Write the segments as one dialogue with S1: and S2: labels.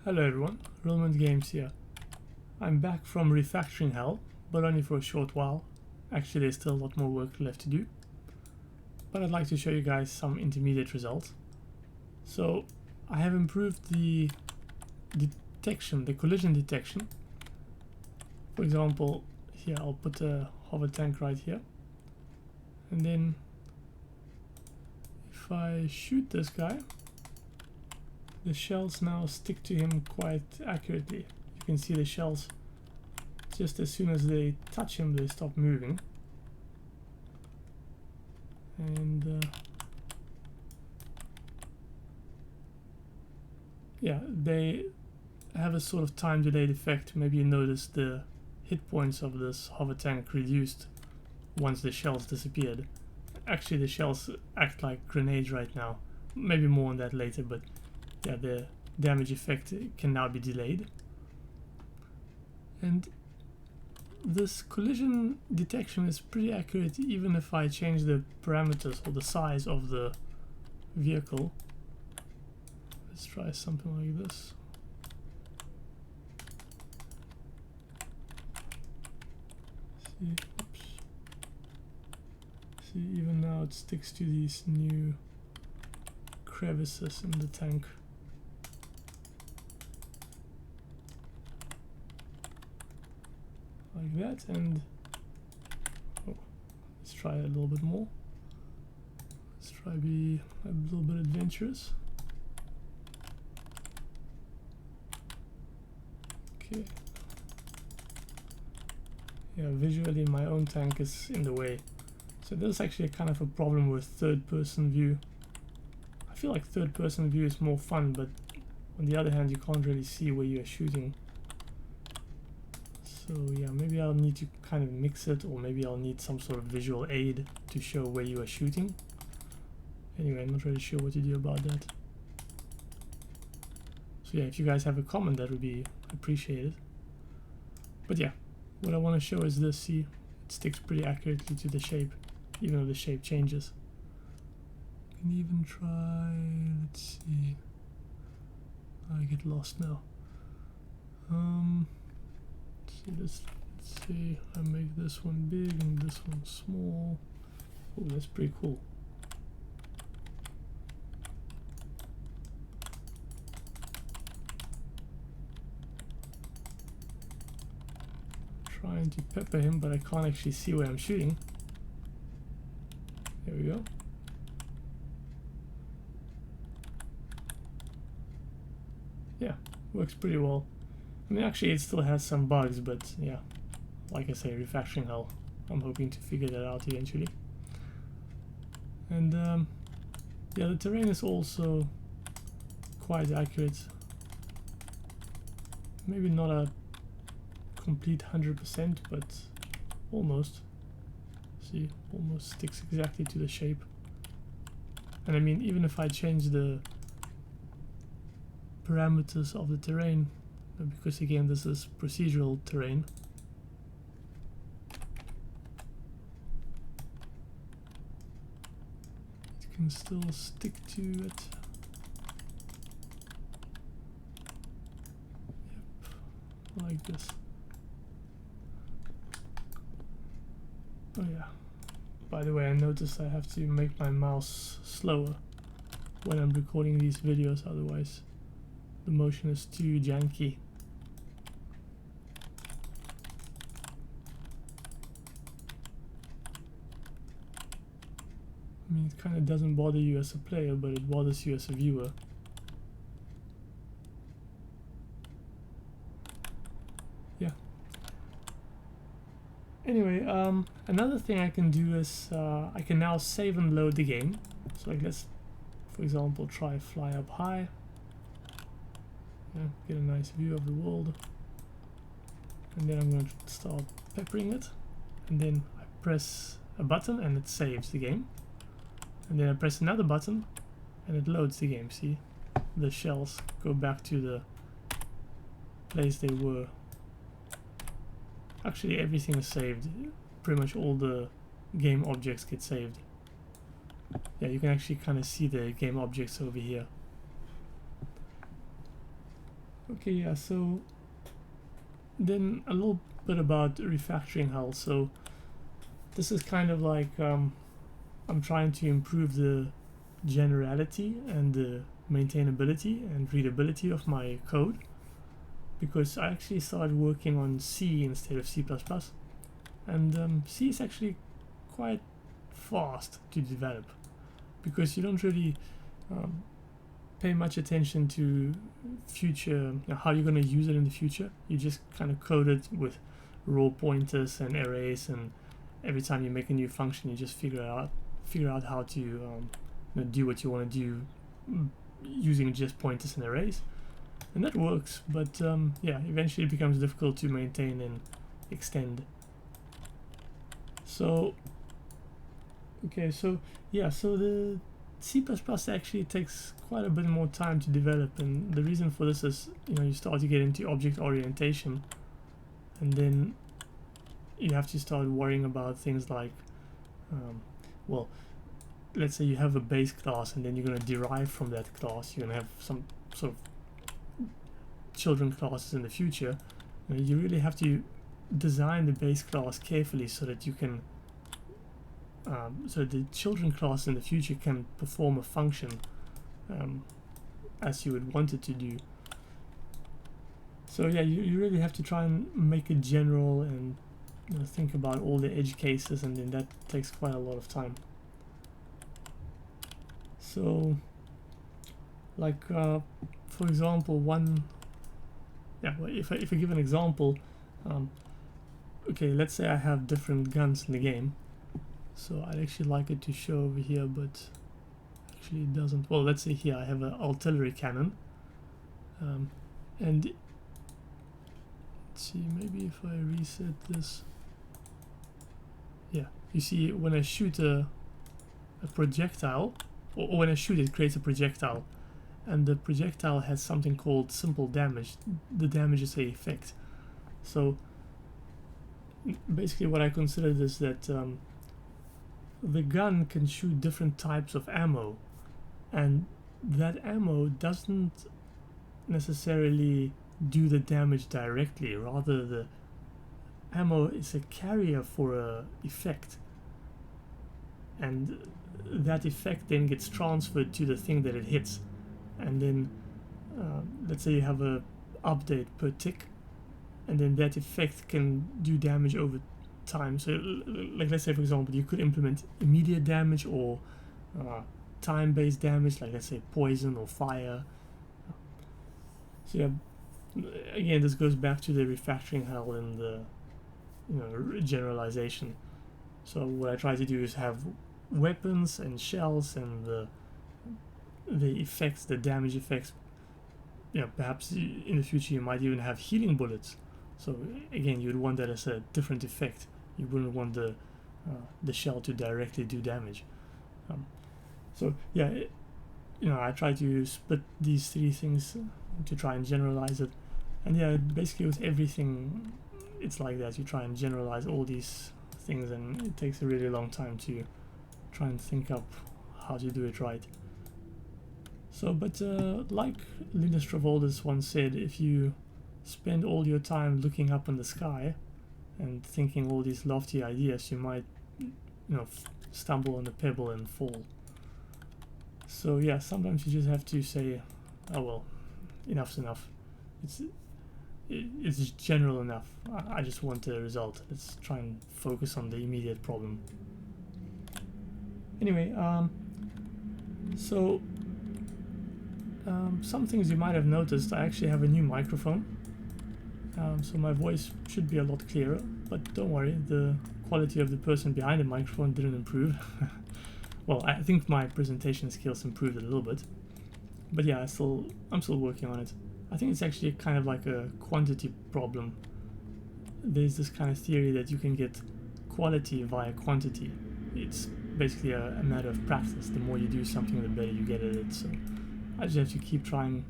S1: Hello everyone, Realment Games here. I'm back from refactoring hell, but only for a short while. Actually, there's still a lot more work left to do. But I'd like to show you guys some intermediate results. So, I have improved the detection, the collision detection. For example, here I'll put a hover tank right here. And then, if I shoot this guy, the shells now stick to him quite accurately. You can see the shells, just as soon as they touch him, they stop moving. And yeah, they have a sort of time delayed effect. Maybe you notice the hit points of this hover tank reduced once the shells disappeared. Actually, the shells act like grenades right now. Maybe more on that later, but yeah, the damage effect can now be delayed. And this collision detection is pretty accurate even if I change the parameters or the size of the vehicle. Let's try something like this. See, oops. See, even now it sticks to these new crevices in the tank. Like that, and let's try a little bit more. Let's try be a little bit adventurous. Okay. Yeah, visually my own tank is in the way. So there's actually kind of a problem with third-person view. I feel like third-person view is more fun, but on the other hand you can't really see where you're shooting. So yeah, maybe I'll need to kind of mix it, or maybe I'll need some sort of visual aid to show where you are shooting. Anyway, I'm not really sure what to do about that. So yeah, if you guys have a comment, that would be appreciated. But yeah, what I want to show is this. See, it sticks pretty accurately to the shape, even though the shape changes. You can even try, let's see. I get lost now. Let's see, I make this one big and this one small. Oh, that's pretty cool. Trying to pepper him, but I can't actually see where I'm shooting. There we go. Yeah, works pretty well. I mean, actually, it still has some bugs, but yeah, like I say, refactoring hell. I'm hoping to figure that out eventually. And yeah, the terrain is also quite accurate. Maybe not a complete 100%, but almost. See, almost sticks exactly to the shape. And I mean, even if I change the parameters of the terrain, because again this is procedural terrain, it can still stick to it. Yep, like this. Oh yeah, by the way, I noticed I have to make my mouse slower when I'm recording these videos, otherwise the motion is too janky. I mean, it kind of doesn't bother you as a player, but it bothers you as a viewer. Yeah. Anyway, another thing I can do is I can now save and load the game. So like, let's, for example, try fly up high. Yeah, get a nice view of the world. And then I'm going to start peppering it. And then I press a button and it saves the game. And then I press another button and it loads the game. See, the shells go back to the place they were. Actually, everything is saved. Pretty much all the game objects get saved. Yeah, you can actually kind of see the game objects over here. Okay, yeah, so then a little bit about refactoring hell. So this is kind of like I'm trying to improve the generality and the maintainability and readability of my code, because I actually started working on C instead of C++, and C is actually quite fast to develop because you don't really pay much attention to future, how you're going to use it in the future. You just kind of code it with raw pointers and arrays, and every time you make a new function you just figure out how to do what you want to do using just pointers and arrays, and that works. But yeah, eventually it becomes difficult to maintain and extend. So okay, so yeah, so the C++ actually takes quite a bit more time to develop, and the reason for this is, you start to get into object orientation, and then you have to start worrying about things like, well, let's say you have a base class, and then you're going to derive from that class. You're going to have some sort of children classes in the future. You really have to design the base class carefully so that you can so the children class in the future can perform a function as you would want it to do. So yeah, you really have to try and make it general and think about all the edge cases, and then that takes quite a lot of time. So like for example, if I give an example, okay, let's say I have different guns in the game. So I'd actually like it to show over here, but actually it doesn't. Well, let's say here I have an artillery cannon, and let's see, maybe if I reset this, yeah, you see when I shoot a projectile, or when I shoot it creates a projectile, and the projectile has something called simple damage. The damage is a effect. So basically what I considered is that the gun can shoot different types of ammo, and that ammo doesn't necessarily do the damage directly. Rather, the ammo is a carrier for a effect, and that effect then gets transferred to the thing that it hits. And then let's say you have a update per tick, and then that effect can do damage over time. So like, let's say for example you could implement immediate damage or time-based damage, like let's say poison or fire. So yeah, again, this goes back to the refactoring hell and the generalization. So what I try to do is have weapons and shells and the effects, the damage effects. Perhaps in the future you might even have healing bullets. So again, you'd want that as a different effect. You wouldn't want the shell to directly do damage. So yeah, I try to split these three things to try and generalize it. And yeah, basically with everything, it's like that. You try and generalize all these things, and it takes a really long time to try and think up how to do it right. So, but like Linus Torvalds once said, if you spend all your time looking up in the sky and thinking all these lofty ideas, you might, stumble on a pebble and fall. So yeah, sometimes you just have to say, oh well, enough's enough. It's general enough. I just want a result. Let's try and focus on the immediate problem. Anyway, so some things you might have noticed, I actually have a new microphone. So my voice should be a lot clearer, but don't worry, the quality of the person behind the microphone didn't improve. Well, I think my presentation skills improved a little bit, but yeah, I'm still working on it. I think it's actually kind of like a quantity problem. There's this kind of theory that you can get quality via quantity. It's basically a matter of practice. The more you do something, the better you get at it. So I just have to keep trying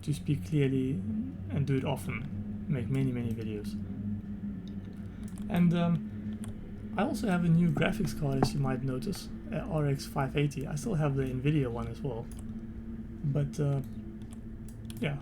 S1: to speak clearly and do it often, make many videos. And I also have a new graphics card, as you might notice, RX 580. I still have the NVIDIA one as well, but yeah,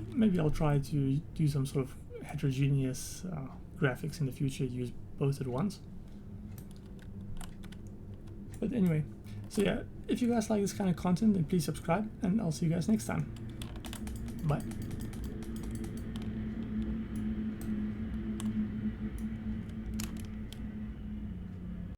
S1: maybe I'll try to do some sort of heterogeneous graphics in the future, use both at once. But anyway, so yeah, if you guys like this kind of content, then please subscribe, and I'll see you guys next time. Bye.